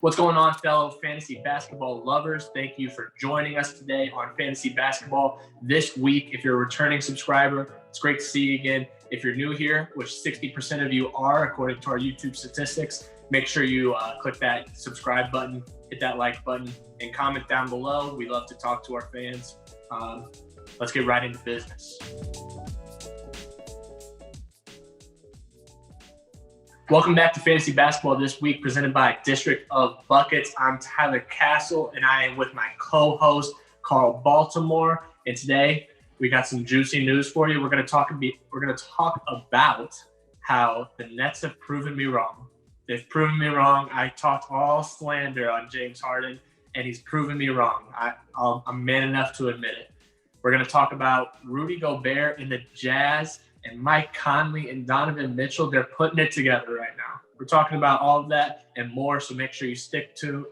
What's going on, fellow fantasy basketball lovers? Thank you for joining us today on Fantasy Basketball this week. If you're a returning subscriber, it's great to see you again. If you're new here, which 60% of you are, according to our YouTube statistics, make sure you click that subscribe button, hit that like button, and comment down below. We love to talk to our fans. Let's get right into business. Welcome back to Fantasy Basketball this week, presented by District of Buckets. I'm Tyler Castle, and I am with my co-host, Carl Baltimore. And today, we got some juicy news for you. We're going to talk about how the Nets have proven me wrong. They've proven me wrong. I talked all slander on James Harden, and he's proven me wrong. I'm man enough to admit it. We're going to talk about Rudy Gobert and the Jazz, and Mike Conley and Donovan Mitchell. They're putting it together right now. We're talking about all of that and more, so make sure you stay tuned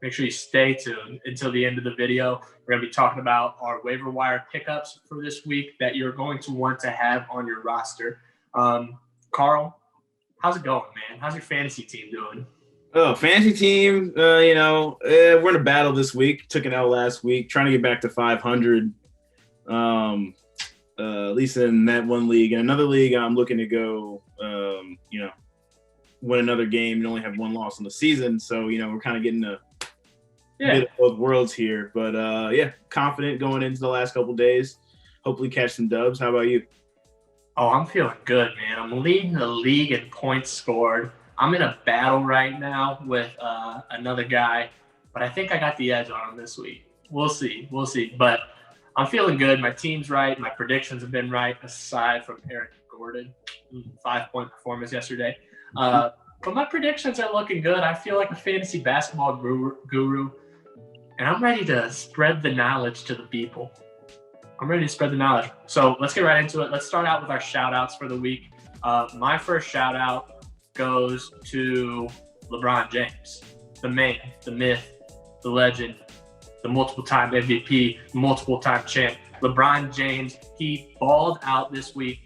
until the end of the video. We're going to be talking about our waiver wire pickups for this week that you're going to want to have on your roster. Carl, how's it going, man? How's your fantasy team doing? Oh, fantasy team, we're in a battle this week. Took an L last week, trying to get back to 500. At least in that one league. In another league, I'm looking to go, win another game and only have one loss in the season. So, we're kind of getting a bit of both worlds here. But, confident going into the last couple days. Hopefully catch some dubs. How about you? Oh, I'm feeling good, man. I'm leading the league in points scored. I'm in a battle right now with another guy, but I think I got the edge on him this week. We'll see. But I'm feeling good. My team's right. My predictions have been right, aside from Eric Gordon, 5-point performance yesterday. But my predictions are looking good. I feel like a fantasy basketball guru, and I'm ready to spread the knowledge to the people. So let's get right into it. Let's start out with our shout-outs for the week. My first shout-out goes to LeBron James, the man, the myth, the legend, the multiple-time MVP, multiple-time champ. LeBron James, he balled out this week.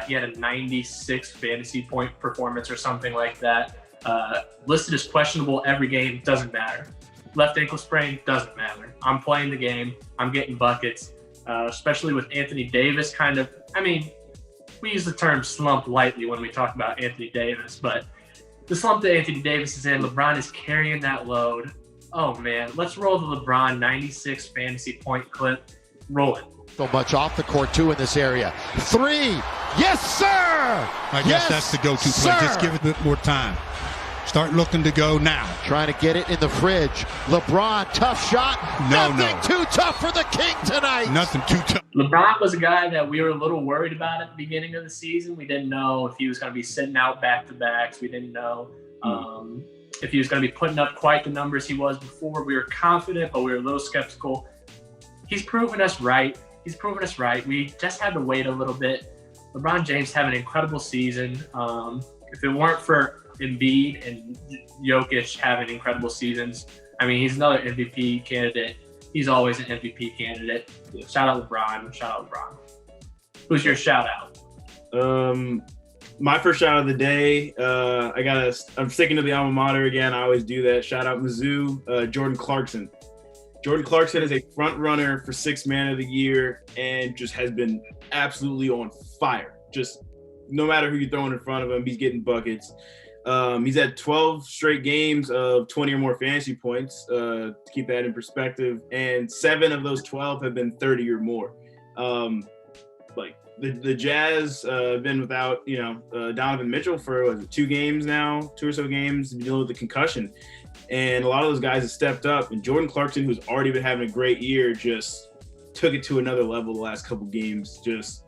He had a 96 fantasy point performance or something like that. Listed as questionable every game, doesn't matter. Left ankle sprain, doesn't matter. I'm playing the game. I'm getting buckets, especially with Anthony Davis we use the term slump lightly when we talk about Anthony Davis, but the slump that Anthony Davis is in, LeBron is carrying that load. Oh, man. Let's roll the LeBron 96 fantasy point clip. Roll it. So much off the court, too, in this area. 3. Yes, sir! I guess that's the go-to play. Just give it a bit more time. Start looking to go now. Trying to get it in the fridge. LeBron, tough shot. Nothing too tough for the King tonight. Nothing too tough. LeBron was a guy that we were a little worried about at the beginning of the season. We didn't know if he was going to be sitting out back-to-backs. We didn't know if he was going to be putting up quite the numbers he was before. We were confident, but we were a little skeptical. He's proven us right. We just had to wait a little bit. LeBron James had an incredible season. If it weren't for Embiid and Jokic having incredible seasons, he's another MVP candidate. He's always an MVP candidate. Shout out LeBron. Who's your shout out? My first shout out of the day, I'm sticking to the alma mater again. I always do that. Shout out Mizzou, Jordan Clarkson. Jordan Clarkson is a front runner for Sixth Man of the Year and just has been absolutely on fire. Just no matter who you're throwing in front of him, he's getting buckets. He's had 12 straight games of 20 or more fantasy points, to keep that in perspective. And 7 of those 12 have been 30 or more. The Jazz have been without, Donovan Mitchell for 2 or so games, dealing with the concussion. And a lot of those guys have stepped up. And Jordan Clarkson, who's already been having a great year, just took it to another level the last couple games. Just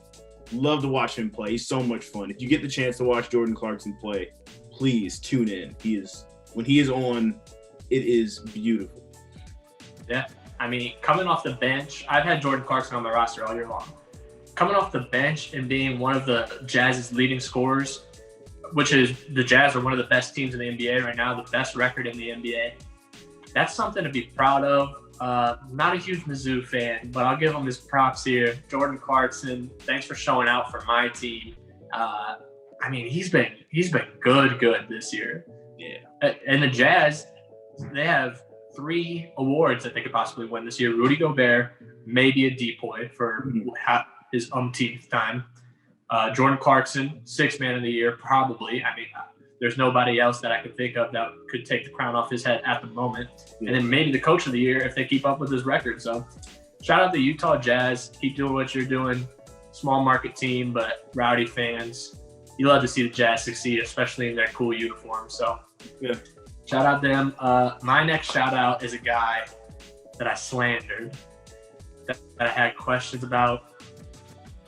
love to watch him play. He's so much fun. If you get the chance to watch Jordan Clarkson play, please tune in. When he is on, it is beautiful. Yeah. Coming off the bench, I've had Jordan Clarkson on my roster all year long. Coming off the bench and being one of the Jazz's leading scorers, which is the Jazz are one of the best teams in the NBA right now, the best record in the NBA. That's something to be proud of. Not a huge Mizzou fan, but I'll give him his props here. Jordan Clarkson, thanks for showing out for my team. He's been good this year. Yeah. And the Jazz, they have 3 awards that they could possibly win this year. Rudy Gobert, maybe a depoy for his umpteenth time. Jordan Clarkson, 6th man of the year, probably. I mean, there's nobody else that I could think of that could take the crown off his head at the moment. And then maybe the coach of the year if they keep up with his record. So shout out to Utah Jazz. Keep doing what you're doing. Small market team, but rowdy fans. You love to see the Jazz succeed, especially in their cool uniforms. So shout out them. My next shout out is a guy that I slandered, that I had questions about,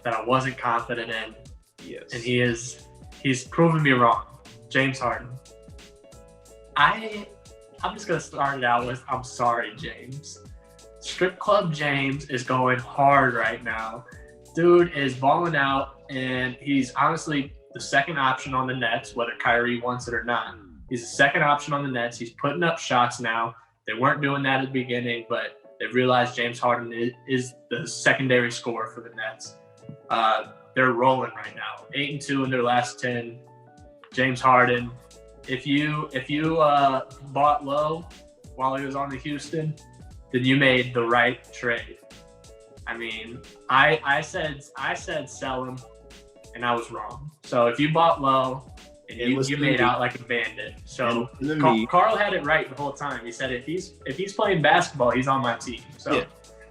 that I wasn't confident in. Yes. And he's proven me wrong. James Harden. I'm just gonna start it out with I'm sorry, James. Strip Club James is going hard right now. Dude is balling out, and he's honestly the second option on the Nets, whether Kyrie wants it or not. He's the second option on the Nets. He's putting up shots now. They weren't doing that at the beginning, but they've realized James Harden is the secondary scorer for the Nets. They're rolling right now. 8-2 in their last 10. James Harden. If you bought low while he was on the Houston, then you made the right trade. I mean, I said sell him, and I was wrong. So if you bought low, and you made out like a bandit. So Carl had it right the whole time. He said if he's playing basketball, he's on my team. So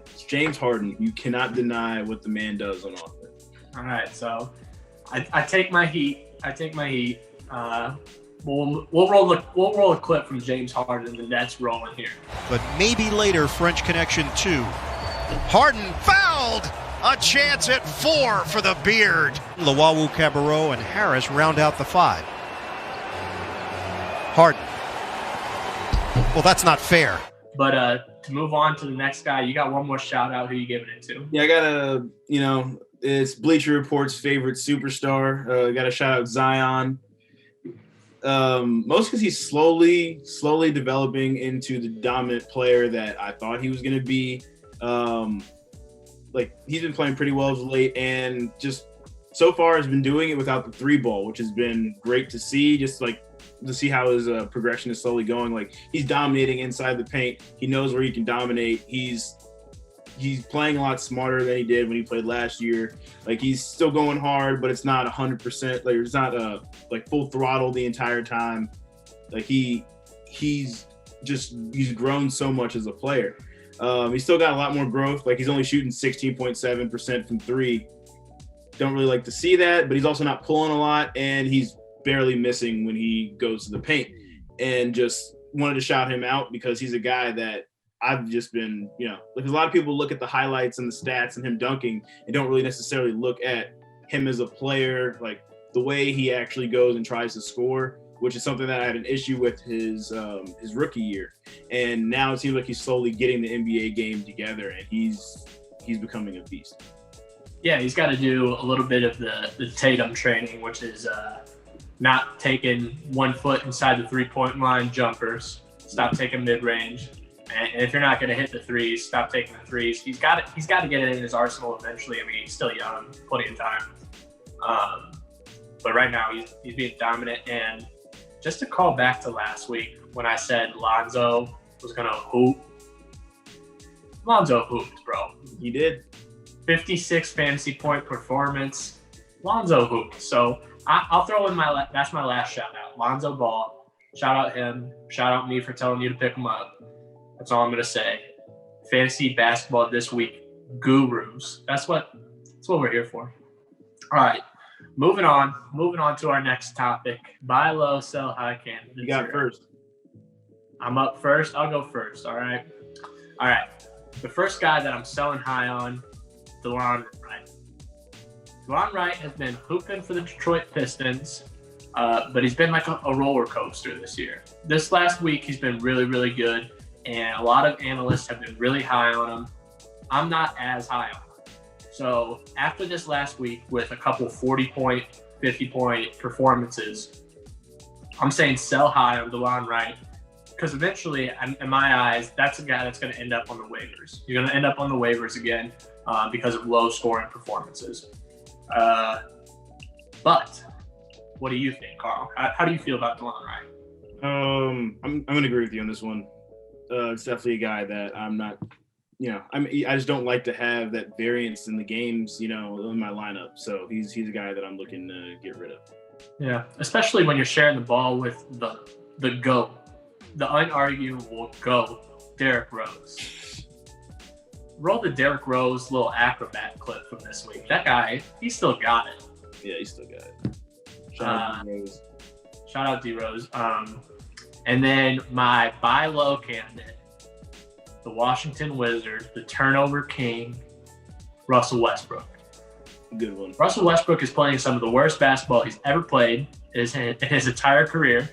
it's James Harden. You cannot deny what the man does on offense. All right, so I take my heat. We'll roll a clip from James Harden, and the Nets rolling here. But maybe later, French Connection 2. Harden fouled! A chance at 4 for the Beard. Lawawu, Cabarrot, and Harris round out the 5. Harden. Well, that's not fair. But to move on to the next guy, you got one more shout out. Who you giving it to? Yeah, I got it's Bleacher Report's favorite superstar. Got to shout out Zion. Most because he's slowly developing into the dominant player that I thought he was going to be. He's been playing pretty well as of late, and just so far has been doing it without the 3 ball, which has been great to see. Just to see how his progression is slowly going. He's dominating inside the paint. He knows where he can dominate. He's playing a lot smarter than he did when he played last year. He's still going hard, but it's not 100%. It's not full throttle the entire time. He's grown so much as a player. He's still got a lot more growth. He's only shooting 16.7% from 3. Don't really like to see that, but he's also not pulling a lot, and he's barely missing when he goes to the paint. And just wanted to shout him out because he's a guy that I've just been, a lot of people look at the highlights and the stats and him dunking and don't really necessarily look at him as a player, the way he actually goes and tries to score, which is something that I had an issue with his rookie year. And now it seems like he's slowly getting the NBA game together, and he's becoming a beast. Yeah, he's got to do a little bit of the Tatum training, which is not taking 1 foot inside the 3-point line jumpers. Stop taking mid-range. And if you're not going to hit the threes, stop taking the threes. He's got to get it in his arsenal eventually. I mean, he's still young, plenty of time. But right now, he's being dominant. And just to call back to last week when I said Lonzo was going to hoop, Lonzo hooped, bro. He did. 56 fantasy point performance. Lonzo hooped. So I'll throw in that's my last shout out. Lonzo Ball. Shout out him. Shout out me for telling you to pick him up. That's all I'm going to say. Fantasy basketball this week. Gurus. That's what we're here for. All right. Moving on to our next topic. Buy low, sell high candidates. You got first. I'm up first. I'll go first. All right. The first guy that I'm selling high on, DeLon Wright. DeLon Wright has been hooping for the Detroit Pistons, but he's been like a roller coaster this year. This last week, he's been really, really good, and a lot of analysts have been really high on him. I'm not as high on him. So after this last week with a couple 40-point, 50-point performances, I'm saying sell high on DeLon Wright, because eventually, in my eyes, that's a guy that's going to end up on the waivers. You're going to end up on the waivers again because of low-scoring performances. But what do you think, Carl? How do you feel about DeLon Wright? I'm gonna agree with you on this one. It's definitely a guy that I'm not. I just don't like to have that variance in the games, in my lineup. So he's a guy that I'm looking to get rid of. Yeah, especially when you're sharing the ball with the GOAT, the unarguable GOAT, Derrick Rose. Roll the Derrick Rose little acrobat clip from this week. That guy, he still got it. Yeah, he still got it. Shout out D-Rose. And then my BuyLow candidate, the Washington Wizards, the turnover king, Russell Westbrook. Good one. Russell Westbrook is playing some of the worst basketball he's ever played in his entire career.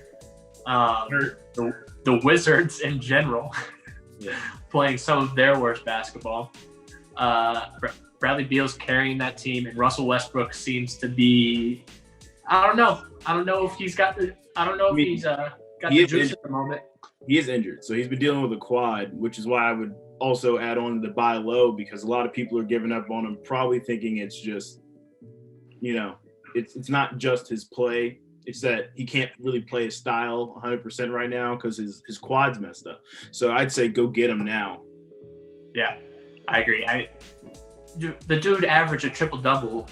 The Wizards in general, playing some of their worst basketball. Bradley Beal's carrying that team, and Russell Westbrook seems to be. I don't know if he's got the. He's got the juice at the moment. He is injured, so he's been dealing with a quad, which is why I would also add on to the buy low, because a lot of people are giving up on him, probably thinking it's just, it's not just his play. It's that he can't really play his style 100% right now because his quad's messed up. So I'd say go get him now. Yeah, I agree. The dude averaged a triple-double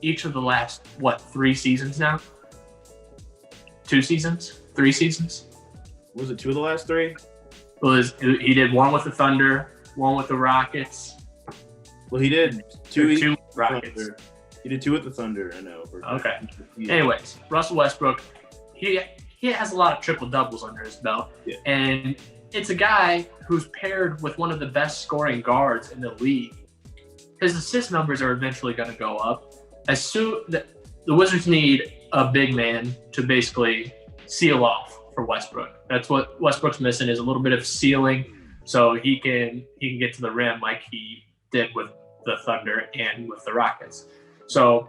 each of the last, 3 seasons now? 2 seasons? 3 seasons? Was it 2 of the last 3? He did 1 with the Thunder, 1 with the Rockets. Well, he did 2 Rockets. Thunder. He did 2 with the Thunder, I know. Okay. Anyways, Russell Westbrook, he has a lot of triple-doubles under his belt. Yeah. And it's a guy who's paired with one of the best scoring guards in the league. His assist numbers are eventually going to go up. The Wizards need a big man to basically seal off for Westbrook. That's what Westbrook's missing, is a little bit of sealing, so he can get to the rim like he did with the Thunder and with the Rockets. So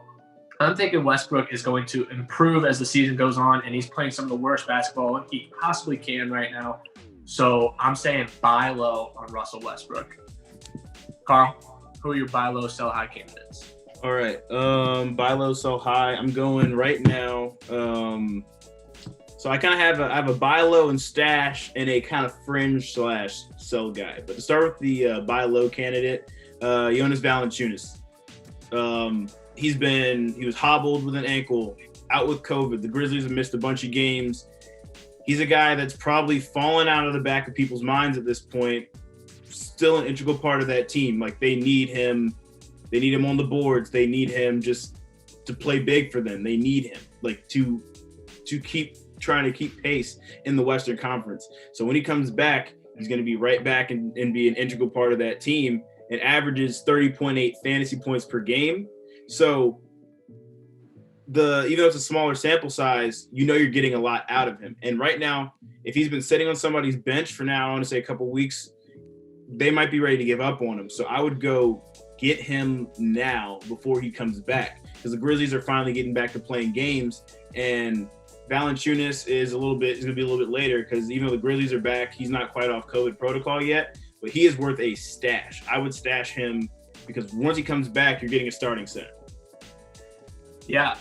I'm thinking Westbrook is going to improve as the season goes on, and he's playing some of the worst basketball he possibly can right now. So I'm saying buy low on Russell Westbrook. Carl, who are your buy low, sell high candidates? All right. Buy low, sell high. I'm going right now. So I kind of have a buy low and stash and a kind of fringe / sell guy. But to start with the buy low candidate, Jonas Valanciunas. He was hobbled with an ankle, out with COVID. The Grizzlies have missed a bunch of games. He's a guy that's probably fallen out of the back of people's minds at this point. Still an integral part of that team. Like, they need him. They need him on the boards. They need him just to play big for them. They need him, like, to keep trying to keep pace in the Western Conference. So when he comes back, he's going to be right back and be an integral part of that team. It averages 30.8 fantasy points per game. So even though it's a smaller sample size, you're getting a lot out of him. And right now, if he's been sitting on somebody's bench for now, I want to say a couple weeks, they might be ready to give up on him. So I would go get him now before he comes back, because the Grizzlies are finally getting back to playing games, and Valanciunas is going to be a little bit later, because even though the Grizzlies are back, he's not quite off COVID protocol yet, but he is worth a stash. I would stash him, because once he comes back, you're getting a starting center. Yeah,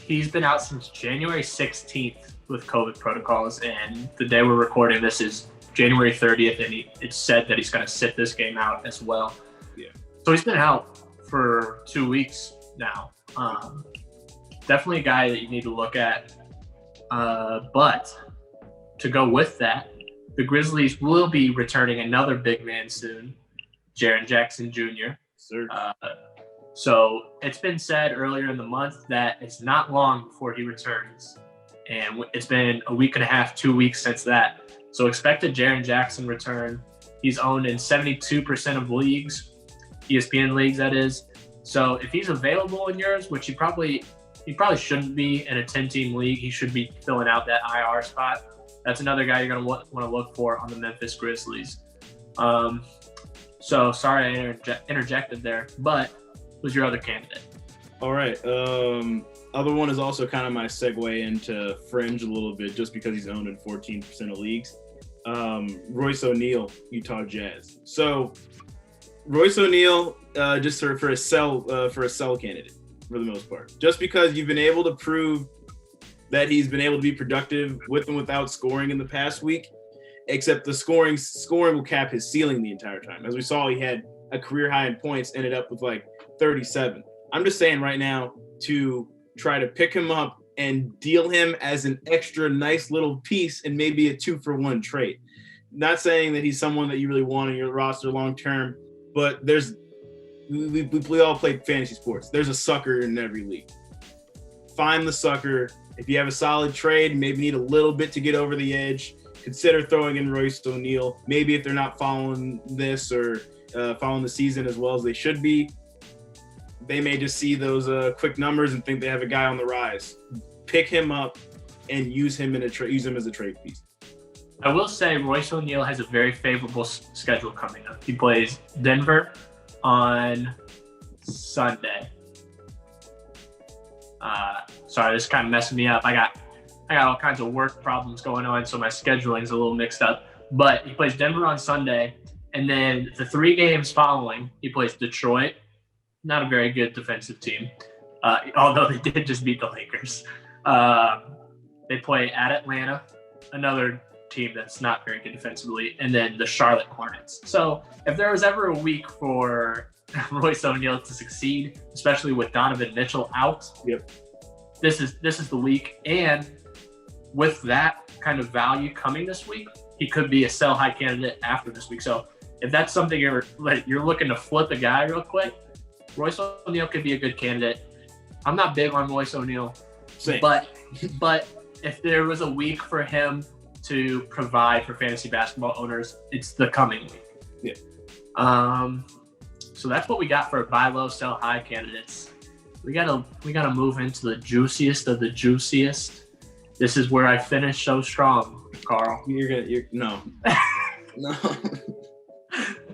he's been out since January 16th with COVID protocols, and the day we're recording this is January 30th, and it's said that he's going to sit this game out as well. Yeah. So he's been out for 2 weeks now. Definitely a guy that you need to look at. But to go with that, the Grizzlies will be returning another big man soon, Jaren Jackson Jr. Sir. So it's been said earlier in the month that it's not long before he returns. And it's been a week and a half, 2 weeks since that. So expect a Jaren Jackson return. He's owned in 72% of leagues, ESPN leagues, that is. So if he's available in yours, which he probably shouldn't be in a 10-team league, he should be filling out that IR spot. That's another guy you're going to want to look for on the Memphis Grizzlies. So sorry I interjected there, but who's your other candidate? All right. Other one is also kind of my segue into fringe a little bit, just because he's owned in 14% of leagues. Royce O'Neal, Utah Jazz. So Royce O'Neal, just for a sell candidate for the most part, just because you've been able to prove that he's been able to be productive with and without scoring in the past week, except the scoring will cap his ceiling the entire time. As we saw, he had a career high in points, ended up with like 37. I'm just saying right now to try to pick him up and deal him as an extra nice little piece and maybe a 2-for-1 trade. Not saying that he's someone that you really want on your roster long term, but we all play fantasy sports. There's a sucker in every league. Find the sucker. If you have a solid trade, maybe need a little bit to get over the edge, consider throwing in Royce O'Neal. Maybe if they're not following this or following the season as well as they should be, they may just see those quick numbers and think they have a guy on the rise. Pick him up and use him use him as a trade piece. I will say Royce O'Neal has a very favorable schedule coming up. He plays Denver on Sunday. Sorry, this is kind of messing me up. I got all kinds of work problems going on, so my scheduling is a little mixed up. But he plays Denver on Sunday, and then the 3 games following, he plays Detroit. Not a very good defensive team, although they did just beat the Lakers. They play at Atlanta, another team that's not very good defensively, and then the Charlotte Hornets. So if there was ever a week for Royce O'Neal to succeed, especially with Donovan Mitchell out, this is the week. And with that kind of value coming this week, he could be a sell high candidate after this week. So if that's something you're looking to flip a guy real quick, Royce O'Neal could be a good candidate. I'm not big on Royce O'Neal, but if there was a week for him to provide for fantasy basketball owners, it's the coming week. So that's what we got for buy low, sell high candidates. We gotta move into the juiciest of the juiciest. This is where I finish so strong, Carl. No. No.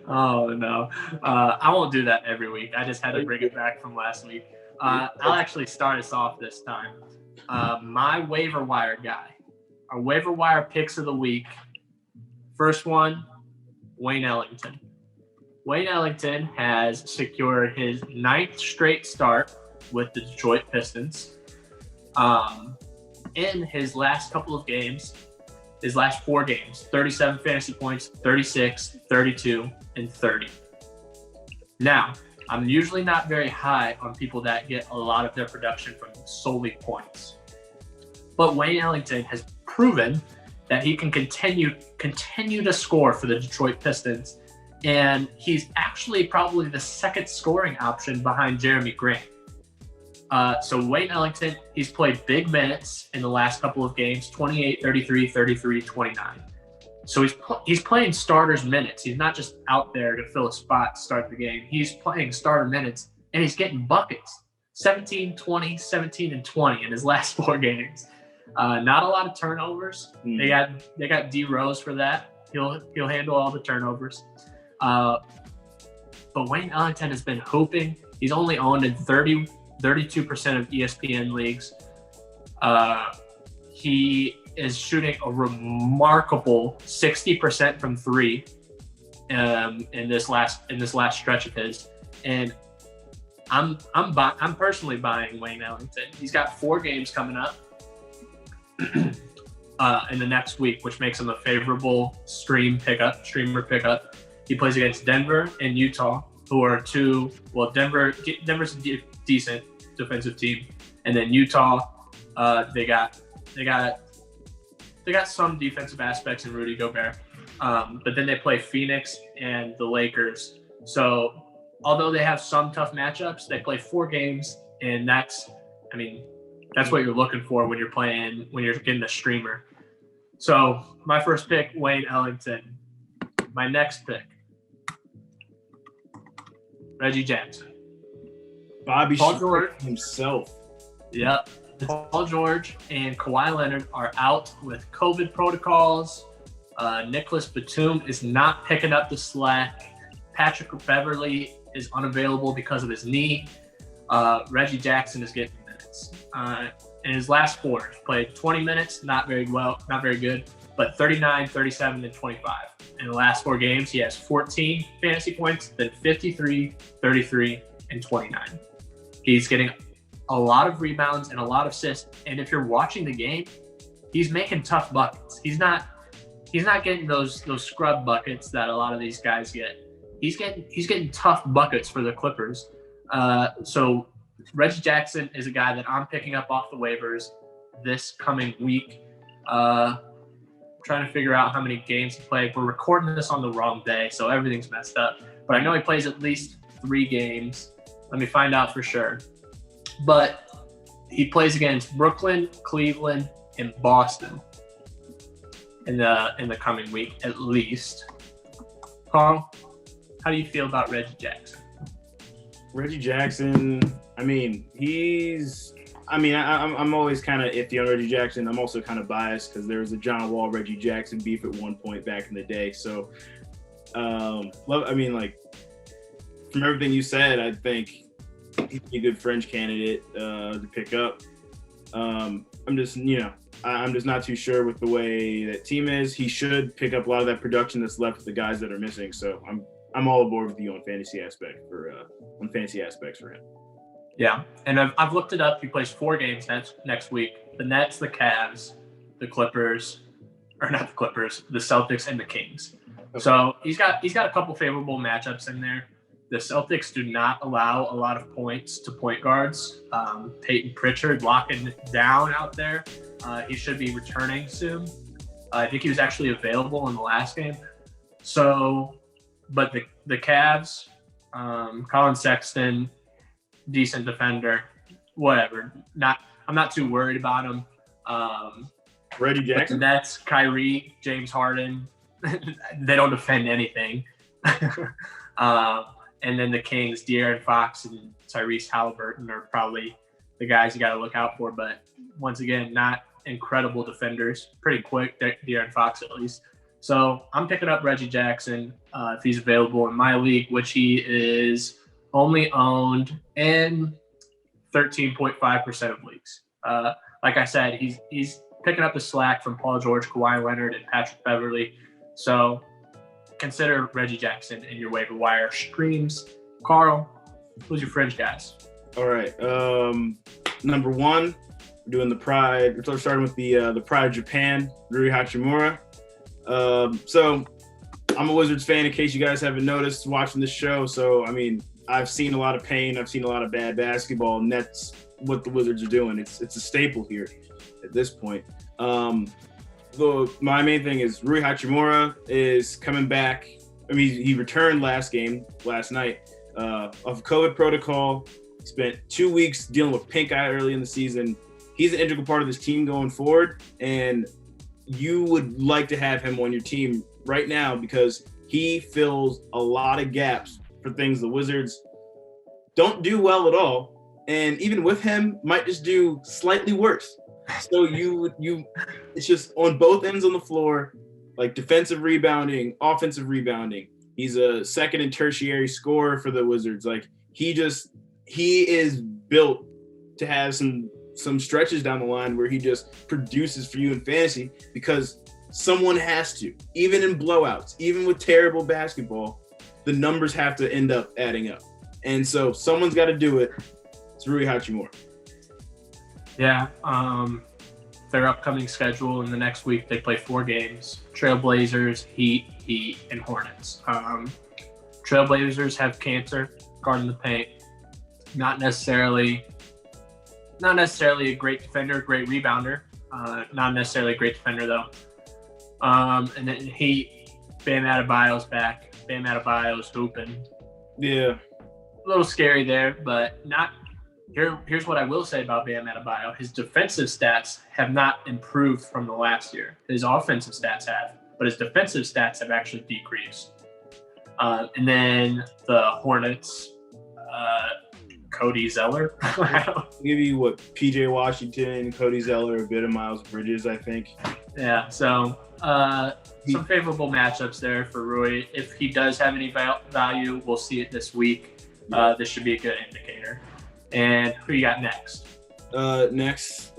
Oh no, I won't do that every week. I just had to bring it back from last week. I'll actually start us off this time. My waiver wire guy. Our waiver wire picks of the week. First one, Wayne Ellington. Wayne Ellington has secured his 9th straight start with the Detroit Pistons. In his last couple of games, his last 4 games, 37 fantasy points, 36, 32, and 30. Now, I'm usually not very high on people that get a lot of their production from solely points. But Wayne Ellington has proven that he can continue to score for the Detroit Pistons, and he's actually probably the 2nd scoring option behind Jeremy Grant. So Wayne Ellington, he's played big minutes in the last couple of games, 28, 33, 33, 29. So he's playing starters minutes. He's not just out there to fill a spot to start the game. He's playing starter minutes, and he's getting buckets. 17, 20, 17, and 20 in his last 4 games. Not a lot of turnovers. They got D Rose for that. He'll handle all the turnovers. But Wayne Ellington has been hooping. He's only owned in 32% of ESPN leagues. He is shooting a remarkable 60% from 3 in this last stretch of his. And I'm personally buying Wayne Ellington. He's got 4 games coming up in the next week, which makes him a favorable streamer pickup. He plays against Denver and Utah, who are Denver's a decent defensive team, and then Utah, they got some defensive aspects in Rudy Gobert, but then they play Phoenix and the Lakers. So although they have some tough matchups, they play 4 games, and that's what you're looking for when you're getting a streamer. So my first pick, Wayne Ellington. My next pick, Reggie Jackson. Bobby Paul George himself. Yep. Paul George and Kawhi Leonard are out with COVID protocols. Nicholas Batum is not picking up the slack. Patrick Beverly is unavailable because of his knee. Reggie Jackson is getting minutes. In his last 4, he played 20 minutes, not very good, but 39, 37, and 25. In the last 4 games, he has 14 fantasy points, then 53, 33, and 29. He's getting a lot of rebounds and a lot of assists. And if you're watching the game, he's making tough buckets. He's not getting those scrub buckets that a lot of these guys get. He's getting tough buckets for the Clippers. So Reggie Jackson is a guy that I'm picking up off the waivers this coming week. Trying to figure out how many games he played. We're recording this on the wrong day, so everything's messed up. But I know he plays at least 3 games. Let me find out for sure. But he plays against Brooklyn, Cleveland, and Boston in the coming week at least. Carl, how do you feel about Reggie Jackson? Reggie Jackson, I'm always kind of iffy on Reggie Jackson. I'm also kind of biased because there was a John Wall, Reggie Jackson beef at one point back in the day. So, from everything you said, I think he's a good Fringe candidate to pick up. I'm just not too sure with the way that team is. He should pick up a lot of that production that's left with the guys that are missing. So I'm all aboard with you on fantasy aspects for him. Yeah, and I've looked it up. He plays 4 games next week. The Nets, the Cavs, the Clippers, or not the Clippers, the Celtics, and the Kings. Okay. So he's got a couple favorable matchups in there. The Celtics do not allow a lot of points to point guards. Peyton Pritchard locking it down out there. He should be returning soon. I think he was actually available in the last game. So, but the Cavs, Colin Sexton, decent defender, whatever. I'm not too worried about him. Reggie Jackson. That's Kyrie, James Harden. They don't defend anything. And then the Kings, De'Aaron Fox and Tyrese Halliburton are probably the guys you got to look out for. But once again, not incredible defenders. Pretty quick, De'Aaron Fox at least. So I'm picking up Reggie Jackson if he's available in my league, which he is only owned in 13.5% of leagues. Like I said, he's picking up the slack from Paul George, Kawhi Leonard, and Patrick Beverley. So consider Reggie Jackson in your waiver wire streams. Carl, who's your Fringe guys? All right. Number 1, we're doing the Pride. We're starting with the Pride Japan, Rui Hachimura. So I'm a Wizards fan in case you guys haven't noticed watching this show. So, I've seen a lot of pain. I've seen a lot of bad basketball, and that's what the Wizards are doing. It's a staple here at this point. My main thing is Rui Hachimura is coming back. He returned last night, of COVID protocol. He spent 2 weeks dealing with pink eye early in the season. He's an integral part of this team going forward, and you would like to have him on your team right now because he fills a lot of gaps for things the Wizards don't do well at all, and even with him, might just do slightly worse. So it's just on both ends on the floor, like defensive rebounding, offensive rebounding. He's a second and tertiary scorer for the Wizards. Like he is built to have some stretches down the line where he just produces for you in fantasy because someone has to. Even in blowouts, even with terrible basketball, the numbers have to end up adding up. And so someone's got to do it. It's Rui Hachimura. Yeah. Their upcoming schedule in the next week, they play 4 games. Trailblazers, Heat, and Hornets. Trailblazers have cancer, guarding the paint. Not necessarily a great defender, great rebounder. Not necessarily a great defender, though. And then Heat, Bam Adebayo's back. Bam Adebayo's hooping. Yeah. A little scary there, but not here. Here's what I will say about Bam Adebayo. His defensive stats have not improved from the last year. His offensive stats have, but his defensive stats have actually decreased. And then the Hornets, Cody Zeller. I'll give you PJ Washington, Cody Zeller, a bit of Miles Bridges, I think. Yeah, so some favorable matchups there for Rui. If he does have any value, we'll see it this week. This should be a good indicator. And who you got next? Next,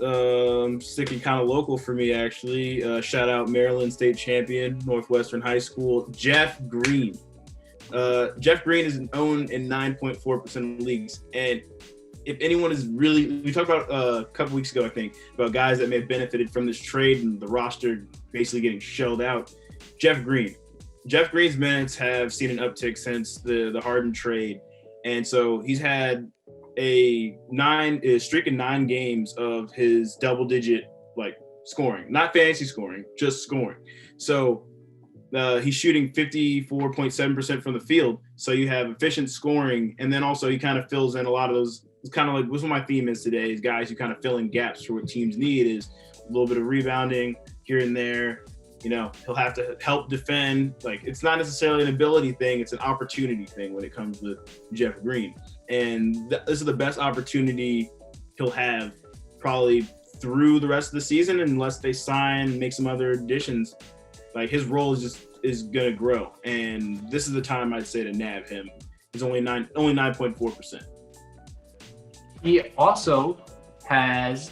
sticking kind of local for me, actually. Shout out Maryland State champion, Northwestern High School, Jeff Green. Jeff Green is owned in 9.4% of leagues. And if anyone is really, we talked about a couple weeks ago, I think, about guys that may have benefited from this trade and the roster basically getting shelled out. Jeff Green. Jeff Green's minutes have seen an uptick since the Harden trade. And so he's had a streak of 9 games of his double-digit, like, scoring. Not fantasy scoring, just scoring. So he's shooting 54.7% from the field. So you have efficient scoring, and then also he kind of fills in a lot of those. It's kind of like what's what my theme is today is guys who kind of fill in gaps for what teams need is a little bit of rebounding here and there. You know, he'll have to help defend. Like, it's not necessarily an ability thing. It's an opportunity thing when it comes with Jeff Green. And this is the best opportunity he'll have probably through the rest of the season, unless they sign, make some other additions. Like, his role is going to grow. And this is the time I'd say to nab him. He's only 9.4%. He also has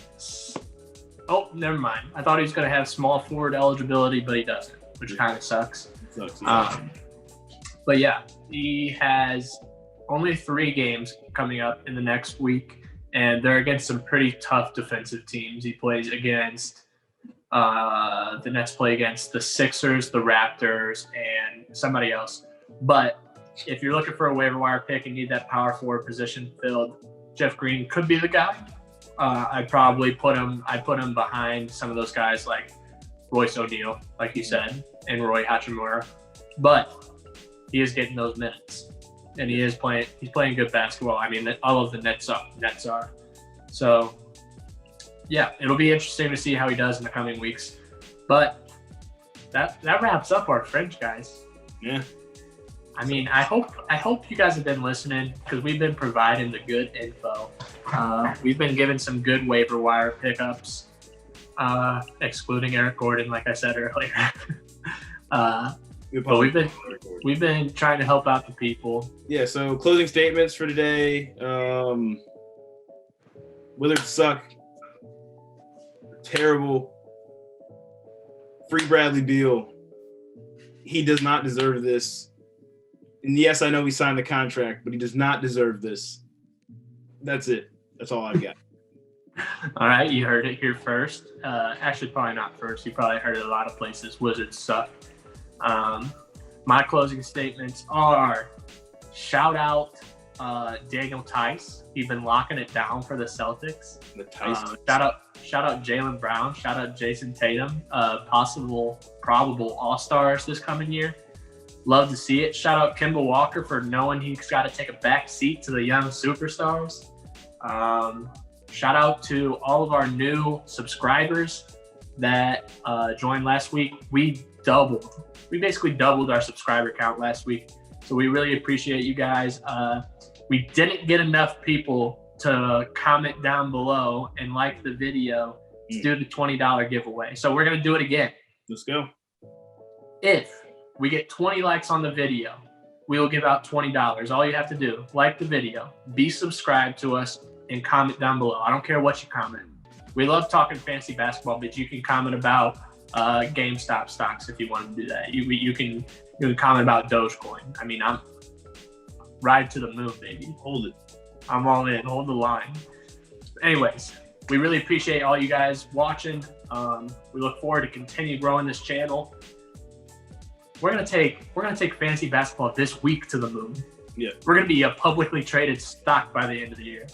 oh, never mind. I thought he was going to have small forward eligibility, but he doesn't, which kind of sucks. But yeah, he has only 3 games coming up in the next week, and they're against some pretty tough defensive teams. He plays against the Nets play against the Sixers, the Raptors, and somebody else. But if you're looking for a waiver wire pick and need that power forward position filled, Jeff Green could be the guy. I'd probably put him behind some of those guys like Royce O'Neal, like you said, and Roy Hachimura. But he is getting those minutes, and he's playing good basketball. I mean, all of the Nets are. So, yeah, it'll be interesting to see how he does in the coming weeks. But that wraps up our Fringe, guys. Yeah. I mean, I hope you guys have been listening because we've been providing the good info. We've been given some good waiver wire pickups, excluding Eric Gordon, like I said earlier. But we've been trying to help out the people. Yeah. So closing statements for today. Wizards suck. Terrible. Free Bradley Beal. He does not deserve this. And yes, I know he signed the contract, but he does not deserve this. That's it. That's all I've got. All right, you heard it here first. Actually, probably not first. You probably heard it a lot of places. Wizards suck. My closing statements are: shout out Daniel Tice. He's been locking it down for the Celtics. The Tice. Shout out Jaylen Brown. Shout out Jason Tatum. Probable All-Stars this coming year. Love to see it. Shout out Kemba Walker for knowing he's got to take a back seat to the young superstars. Shout out to all of our new subscribers that joined last week. We basically doubled our subscriber count last week. So we really appreciate you guys. We didn't get enough people to comment down below and like the video to do the $20 giveaway. So we're going to do it again. Let's go. If we get 20 likes on the video, we will give out $20. All you have to do, like the video, be subscribed to us, and comment down below. I don't care what you comment. We love talking fantasy basketball, but you can comment about GameStop stocks if you want to do that. You can comment about Dogecoin. I mean, I'm ride to the moon, baby. Hold it. I'm all in. Hold the line. Anyways, we really appreciate all you guys watching. We look forward to continue growing this channel. We're gonna take fantasy basketball this week to the moon. Yeah. We're gonna be a publicly traded stock by the end of the year.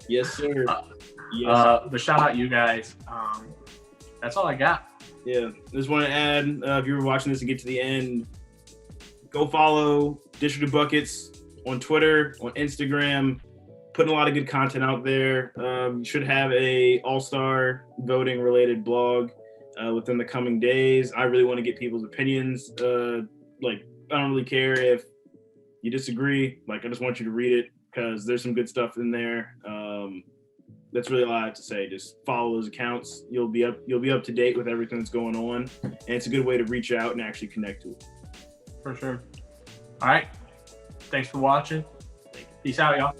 Yes, sir. But shout out you guys. That's all I got. Yeah. Just want to add, if you were watching this and get to the end, go follow District of Buckets on Twitter, on Instagram. Putting a lot of good content out there. You should have a all-star voting related blog within the coming days. I really want to get people's opinions. I don't really care if you disagree. I just want you to read it because there's some good stuff in there. That's really all I have to say. Just follow those accounts. You'll be up to date with everything that's going on, and it's a good way to reach out and actually connect to it. For sure. All right. Thanks for watching. Peace out, y'all.